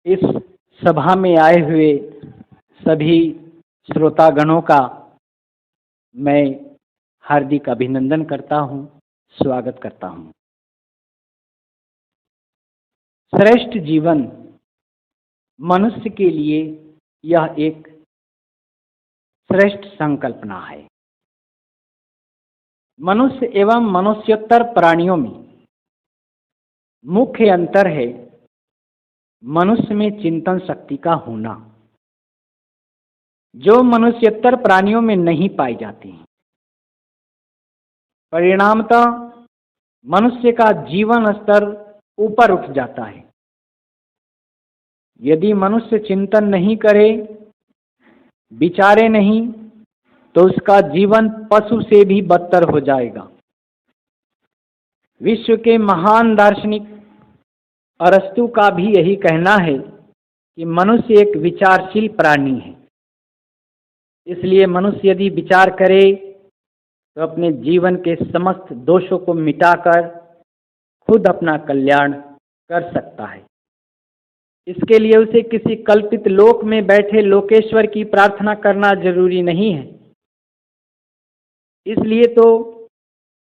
इस सभा में आए हुए सभी श्रोतागणों का मैं हार्दिक अभिनंदन करता हूं, स्वागत करता हूं। श्रेष्ठ जीवन मनुष्य के लिए यह एक श्रेष्ठ संकल्पना है। मनुष्य एवं मनुष्योत्तर प्राणियों में मुख्य अंतर है मनुष्य में चिंतन शक्ति का होना, जो मनुष्योत्तर प्राणियों में नहीं पाई जाती है। परिणामतः मनुष्य का जीवन स्तर ऊपर उठ जाता है। यदि मनुष्य चिंतन नहीं करे, विचारे नहीं, तो उसका जीवन पशु से भी बदतर हो जाएगा। विश्व के महान दार्शनिक अरस्तु का भी यही कहना है कि मनुष्य एक विचारशील प्राणी है। इसलिए मनुष्य यदि विचार करे तो अपने जीवन के समस्त दोषों को मिटाकर खुद अपना कल्याण कर सकता है। इसके लिए उसे किसी कल्पित लोक में बैठे लोकेश्वर की प्रार्थना करना जरूरी नहीं है। इसलिए तो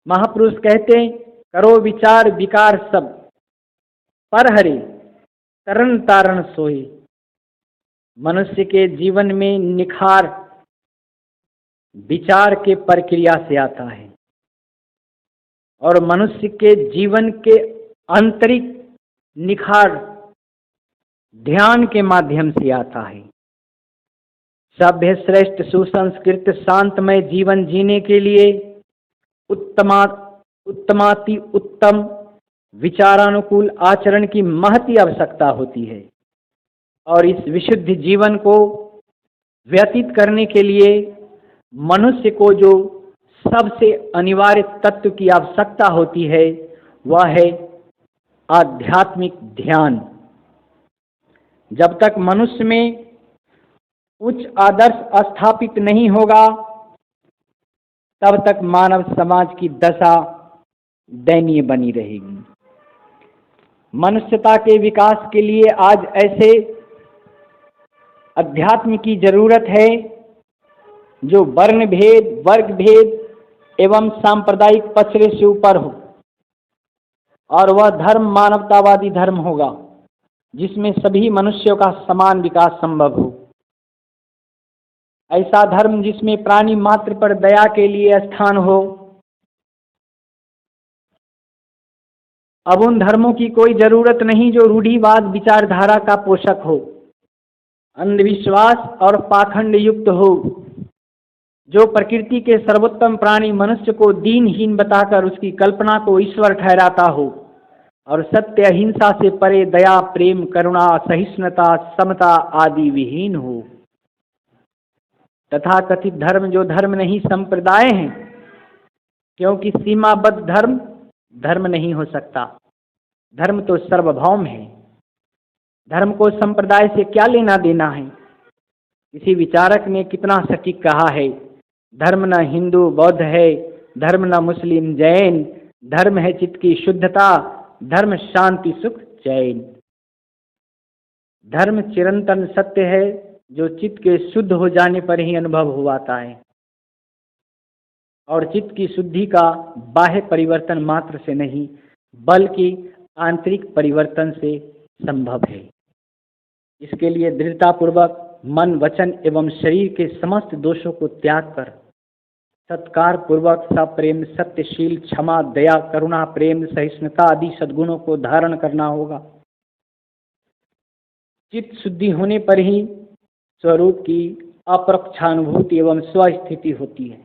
महापुरुष कहते हैं, करो विचार विकार सब, पर हरे तरन तारण सोए। मनुष्य के जीवन में निखार विचार के प्रक्रिया से आता है और मनुष्य के जीवन के आंतरिक निखार ध्यान के माध्यम से आता है। सभ्य श्रेष्ठ सुसंस्कृत शांतमय जीवन जीने के लिए उत्तमाति उत्तम विचारानुकूल आचरण की महती आवश्यकता होती है और इस विशुद्ध जीवन को व्यतीत करने के लिए मनुष्य को जो सबसे अनिवार्य तत्व की आवश्यकता होती है वह है आध्यात्मिक ध्यान। जब तक मनुष्य में उच्च आदर्श स्थापित नहीं होगा तब तक मानव समाज की दशा दयनीय बनी रहेगी। मनुष्यता के विकास के लिए आज ऐसे अध्यात्म की जरूरत है जो वर्ण भेद, वर्ग भेद एवं सांप्रदायिक पचड़े से ऊपर हो, और वह धर्म मानवतावादी धर्म होगा जिसमें सभी मनुष्यों का समान विकास संभव हो। ऐसा धर्म जिसमें प्राणी मात्र पर दया के लिए स्थान हो। अब उन धर्मों की कोई जरूरत नहीं जो रूढ़िवाद विचारधारा का पोषक हो, अंधविश्वास और पाखंड युक्त हो, जो प्रकृति के सर्वोत्तम प्राणी मनुष्य को दीनहीन बताकर उसकी कल्पना को ईश्वर ठहराता हो और सत्य अहिंसा से परे दया, प्रेम, करुणा, सहिष्णुता, समता आदि विहीन हो। तथा कथित धर्म जो धर्म नहीं संप्रदाय हैं, क्योंकि सीमाबद्ध धर्म धर्म नहीं हो सकता। धर्म तो सर्वभौम है। धर्म को संप्रदाय से क्या लेना देना है। किसी विचारक ने कितना सटीक कहा है, धर्म न हिंदू बौद्ध है, धर्म न मुस्लिम जैन, धर्म है चित्त की शुद्धता, धर्म शांति सुख चैन। धर्म चिरंतन सत्य है जो चित्त के शुद्ध हो जाने पर ही अनुभव हुआता है और चित्त की शुद्धि का बाह्य परिवर्तन मात्र से नहीं बल्कि आंतरिक परिवर्तन से संभव है। इसके लिए दृढ़तापूर्वक मन, वचन एवं शरीर के समस्त दोषों को त्याग कर सत्कार पूर्वक सप्रेम, सत्यशील, क्षमा, दया, करुणा, प्रेम, सहिष्णुता आदि सद्गुणों को धारण करना होगा। चित्त शुद्धि होने पर ही स्वरूप की अपरोक्षानुभूति एवं स्वस्थिति होती है।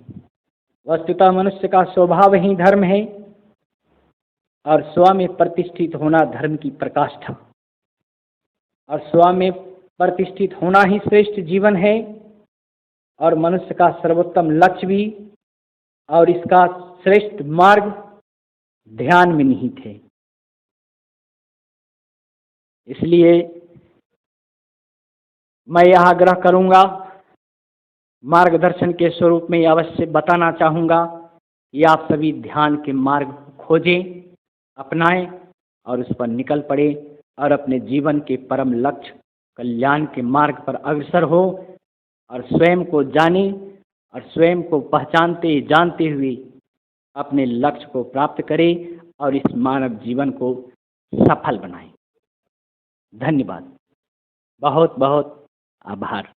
वस्तुतः मनुष्य का स्वभाव ही धर्म है और स्व में प्रतिष्ठित होना धर्म की प्रकाष्ठा, और स्व में प्रतिष्ठित होना ही श्रेष्ठ जीवन है और मनुष्य का सर्वोत्तम लक्ष्य भी, और इसका श्रेष्ठ मार्ग ध्यान में निहित है। इसलिए मैं यह आग्रह करूंगा, मार्गदर्शन के स्वरूप में अवश्य बताना चाहूँगा कि आप सभी ध्यान के मार्ग खोजें, अपनाएं और उस पर निकल पड़े और अपने जीवन के परम लक्ष्य कल्याण के मार्ग पर अग्रसर हो और स्वयं को जाने और स्वयं को पहचानते जानते हुए अपने लक्ष्य को प्राप्त करे और इस मानव जीवन को सफल बनाए। धन्यवाद। बहुत बहुत आभार।